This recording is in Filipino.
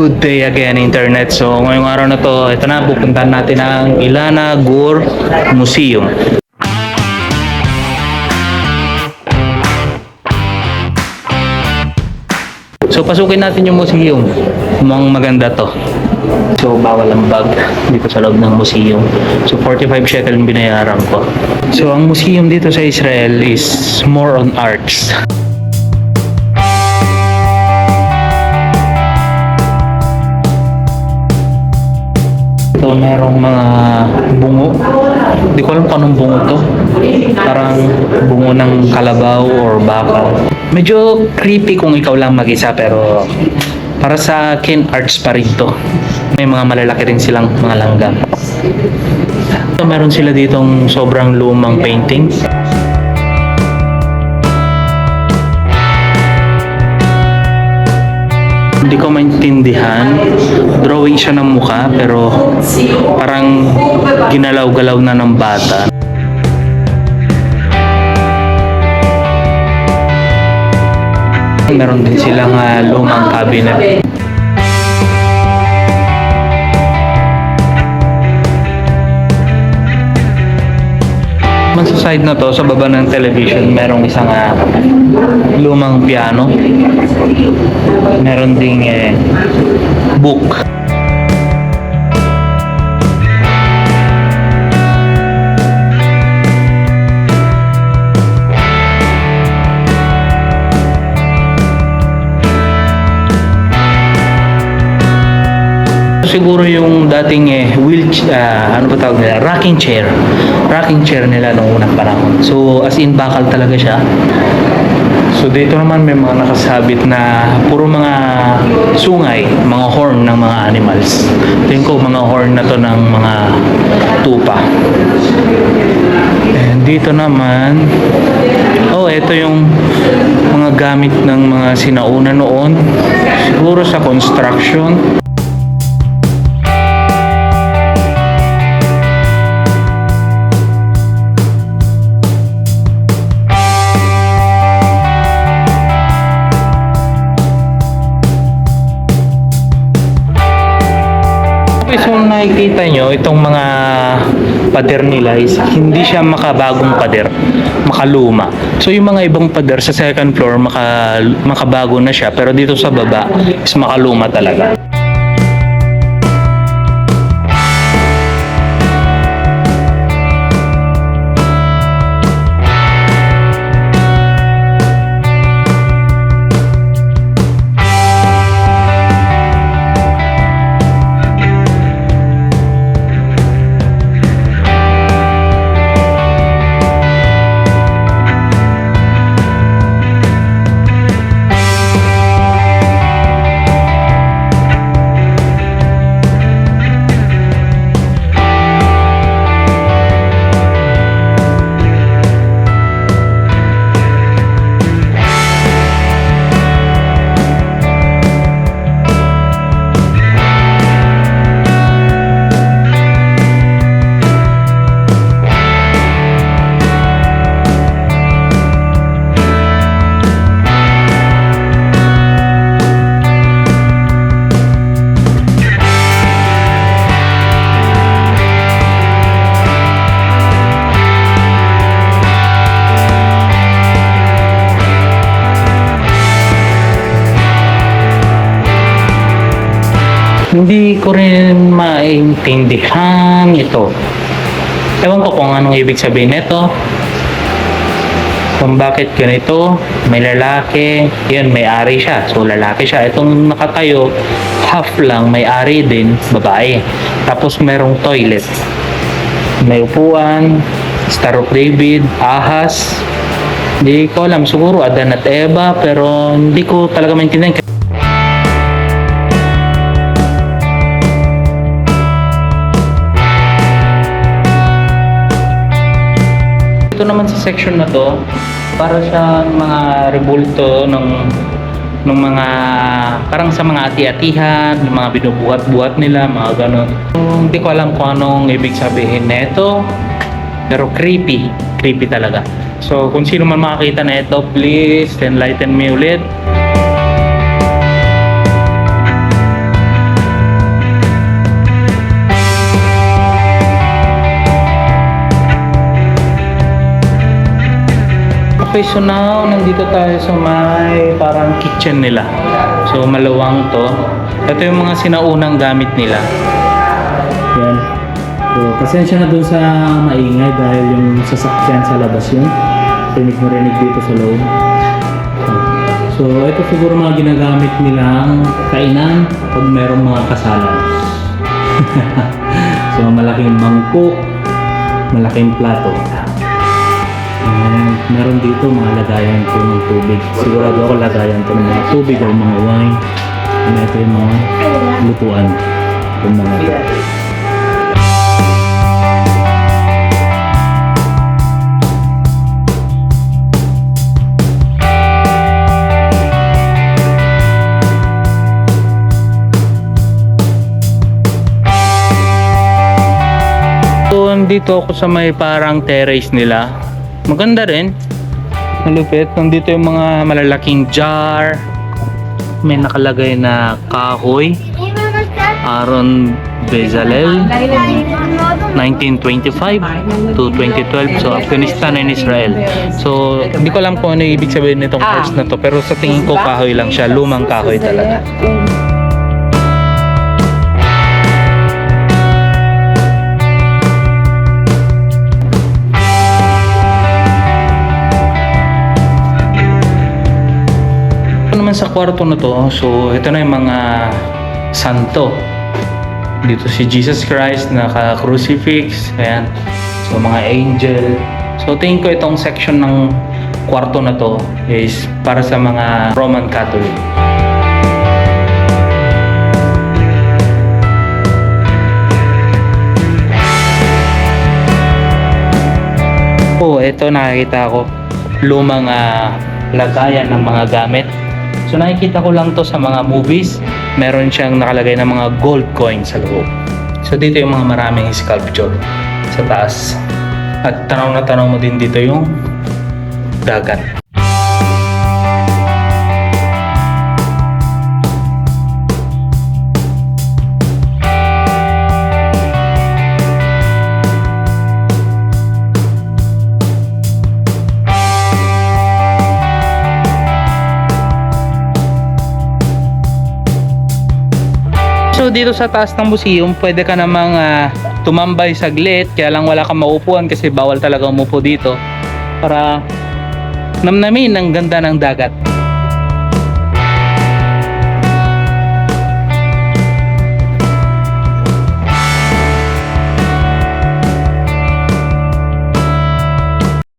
Good day again, internet. So, ngayong araw na to, ito na, pupuntahan natin ang Illana Gore Museum. So, pasukin natin yung museum. Mukhang maganda to. So, bawal ang bag dito sa loob ng museum. So, 45 shekel yung binayaran ko. So, ang museum dito sa Israel is more on arts. So, merong mga bungo. Hindi ko alam kung anong bungo to. Parang bungo ng kalabaw or bakal. Medyo creepy kung ikaw lang mag-isa, pero para sa akin, arts pa rin to. May mga malalaki rin silang mga langgam. So, meron sila ditong sobrang lumang painting. Hindi ko maintindihan. Drawing siya ng mukha, pero parang ginalaw-galaw na ng bata. Meron din silang lumang cabinet. Sa side na to, sa baba ng television, merong isang lumang piano. Meron ding book. Siguro yung dating ano ba tawag nila? Rocking chair. Rocking chair nila noong unang panahon. So, as in, bakal talaga siya. So, dito naman may mga nakasabit na puro mga sungay, mga horn ng mga animals. Tingin ko mga horn na to ng mga tupa. And dito naman, ito yung mga gamit ng mga sinauna noon. Siguro sa construction. So, nakikita nyo, itong mga pader nila is hindi siya makabagong pader, makaluma. So, yung mga ibang pader sa second floor, makabago na siya, pero dito sa baba is makaluma talaga. Hindi ko rin maintindihan ito. Ewan ko kung anong ibig sabihin nito. Kung bakit ganito, may lalaki, yun, may-ari siya. So, lalaki siya. Itong nakatayo, half lang, may-ari din, babae. Tapos, merong toilet. May upuan, Star of David, ahas. Hindi ko alam, siguro Adan at Eva, pero hindi ko talaga maintindihan. Ito naman sa section na to, para sa mga rebulto ng mga parang sa mga ati-atihan, yung mga binubuhat-buhat nila, mga ganon. So, hindi ko alam kung anong ibig sabihin nito, pero creepy talaga. So, kung sino man makakita na ito, please enlighten me ulit. Okay, so now, nandito tayo sa may parang kitchen nila. So, maluwang to. Ito yung mga sinaunang gamit nila. Yan. So, pasensya na dun sa maingay dahil yung sasakyan sa labas yun. Rinig mo rinig dito sa loob. So, ito siguro mga ginagamit nilang kainan pag merong mga kasalan. So, malaking mangkok, malaking plato. And meron dito mga lagayan po ng tubig. Sigurado ako lagayan to ng mga tubig o mga wine. And ito yung mga lutuan. Yung mga ito. So, nandito ako sa may parang terrace nila. Maganda rin. Malupit. Nandito yung mga malalaking jar. May nakalagay na kahoy. Aaron Bezalel. 1925 to 2012. So, Afghanistan and Israel. So, hindi ko alam kung ano ibig sabihin nitong course na to. Pero sa tingin ko kahoy lang siya. Lumang kahoy talaga. Naman sa kwarto na to, so ito na yung mga santo. Dito si Jesus Christ naka-crucifix, ayan. So mga angel. So tingin ko itong section ng kwarto na to is para sa mga Roman Catholic. Oh, ito nakikita ko lumang lagayan ng mga gamit. So nakikita ko lang to sa mga movies. Meron siyang nakalagay na mga gold coins sa loob. So dito yung mga maraming sculpture sa taas. At tanaw na tanaw mo din dito yung dagat. So dito sa taas ng museum, pwede ka namang tumambay saglit, kaya lang wala kang maupuan kasi bawal talaga umupo dito para namnamin ang ganda ng dagat.